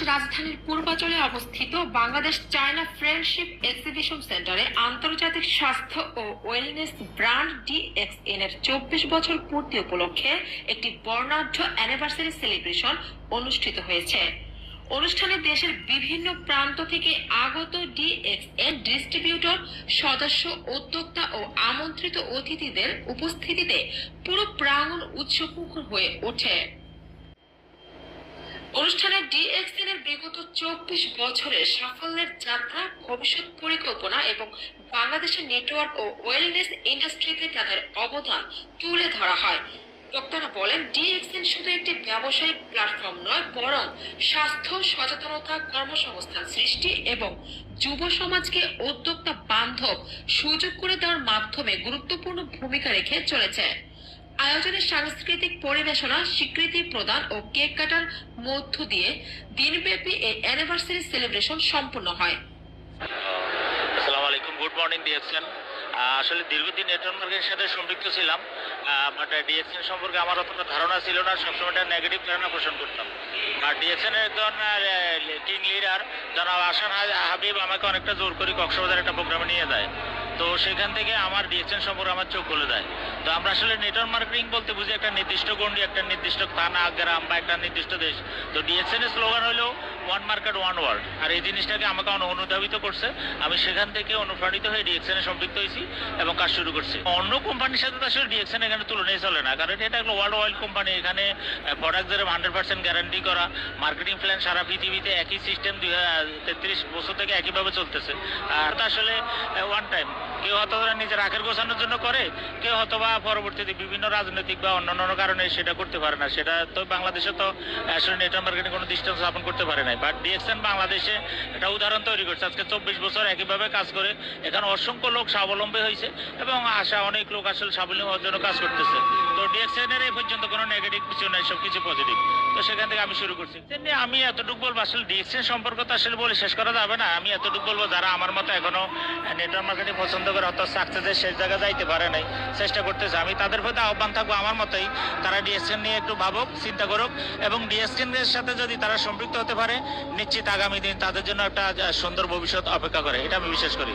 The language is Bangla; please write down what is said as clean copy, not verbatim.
রাজধানীর পূর্বাঞ্চলে অবস্থিত বাংলাদেশ চায়না ফ্রেন্ডশিপ এক্সিবিশন সেন্টারে আন্তর্জাতিক স্বাস্থ্য ও ওয়েলনেস ব্র্যান্ড DXN এর 24 বছর পূর্তি উপলক্ষে একটি বর্ণাঢ্য অ্যানিভার্সারি সেলিব্রেশন অনুষ্ঠিত হয়েছে। অনুষ্ঠানে দেশের বিভিন্ন প্রান্ত থেকে আগত DXN ডিস্ট্রিবিউটর, সদস্য, উদ্যোক্তা ও আমন্ত্রিত অতিথিদের উপস্থিতিতে পুরো প্রাঙ্গণ উৎসবমুখর হয়ে ওঠে। অনুষ্ঠানে DXN এর বিগত 24 বছরের সাফল্যের যাত্রা, ভবিষ্যৎ পরিকল্পনা এবং বাংলাদেশের নেটওয়ার্ক ও ওয়েলনেস ইন্ডাস্ট্রিতে তাদের অবদান তুলে ধরা হয়। বক্তারা বলেন, DXN শুধু একটি ব্যবসায়িক প্ল্যাটফর্ম নয়, বরং স্বাস্থ্য সচেতনতা, কর্মসংস্থান সৃষ্টি এবং যুব সমাজকে উদ্যোক্তা বান্ধব সুযোগ করে দেওয়ার মাধ্যমে গুরুত্বপূর্ণ ভূমিকা রেখে চলেছে। আয়োজনে সাংস্কৃতিক পরিবেশনা, স্বীকৃতি প্রদান ও কেক কাটার মধ্য দিয়ে দিনব্যাপী এই অ্যানিভার্সারি সেলিব্রেশন সম্পন্ন হয়। আসসালামু আলাইকুম, গুড মর্নিং DXN। আসলে দীর্ঘদিন নেটওয়ার্ক মার্কেটের সাথে সম্পৃক্ত ছিলাম, বাট DXN সম্পর্কে আমার অতটা ধারণা ছিল না, সবসময় একটা নেগেটিভ ধারণা পোষণ করতাম। আর DXN এর একজন টিম লিডার জনাব আসান হাবিব আমাকে অনেকটা জোর করে কক্সবাজার একটা প্রোগ্রামে নিয়ে যায়। তো সেখান থেকে আমার DXN সম্পর্কে আমার চোখ খুলে দেয়। তো আমরা আসলে নেটওয়ার্ক মার্কেটিং বলতে বুঝি একটা নির্দিষ্ট গণ্ডি, একটা নির্দিষ্ট থানা, গ্রাম বা একটা নির্দিষ্ট দেশ। তো DXN এর স্লোগান হলো ওয়ান মার্কেট ওয়ান ওয়ার্ল্ড। আর এই জিনিসটাকে আমাকে অনুধাবিত করছে। আমি সেখান থেকে অনুপ্রাণিত হয়ে DXN এ সম্পৃক্ত হয়েছি এবং কাজ শুরু করছি। অন্য কোম্পানির সাথে তো আসলে DXN এখানে তুলনায় চলে না, কারণ এটা একটা ওয়ার্ল্ড ওয়াইড কোম্পানি। এখানে প্রোডাক্টদের 100% গ্যারান্টি করা, মার্কেটিং প্ল্যান সারা পৃথিবীতে একই সিস্টেম 33 বছর থেকে একইভাবে চলতেছে। আর তা আসলে ওয়ান টাইম কেউ হয়তো নিজের আখের গোছানোর জন্য করে, কেউ হয়তো বা পরবর্তীতে বিভিন্ন রাজনৈতিক বা অন্যান্য কারণে সেটা করতে পারে না। সেটা তো বাংলাদেশে তো আসলে নেটওয়ার্ক মার্কেটিং কোনো দৃষ্টান্ত স্থাপন করতে পারে নাই। বাট DXN বাংলাদেশে একটা উদাহরণ তৈরি করছে। আজকে 24 বছর একইভাবে কাজ করে এখানে অসংখ্য লোক স্বাবলম্বী হয়েছে এবং আশা অনেক লোক আসলে স্বাবলম্বী হওয়ার জন্য কাজ করতেছে। তো DXN এর এই পর্যন্ত কোনো নেগেটিভ কিছু নাই, সবকিছু পজিটিভ। তো সেখান থেকে আমি শুরু করছি। আমি এতটুকু বলবো, আসলে DXN সম্পর্কে তো আসলে বলে শেষ করা যাবে না। আমি এতটুকু বলবো, যারা আমার মতো এখনো নেটওয়ার্ক মার্কেটিং পছন্দ করে, অত সাকসেসের শেষ জায়গায় যাইতে পারে নাই, চেষ্টা করতেছে, আমি তাদের প্রতি আহ্বান থাকবো আমার মতোই, তারা DXN নিয়ে একটু ভাবুক, চিন্তা করুক এবং DXN এর সাথে যদি তারা সম্পৃক্ত হতে পারে, নিশ্চিত আগামী দিন তাদের জন্য একটা সুন্দর ভবিষ্যৎ অপেক্ষা করে, এটা আমি বিশ্বাস করি।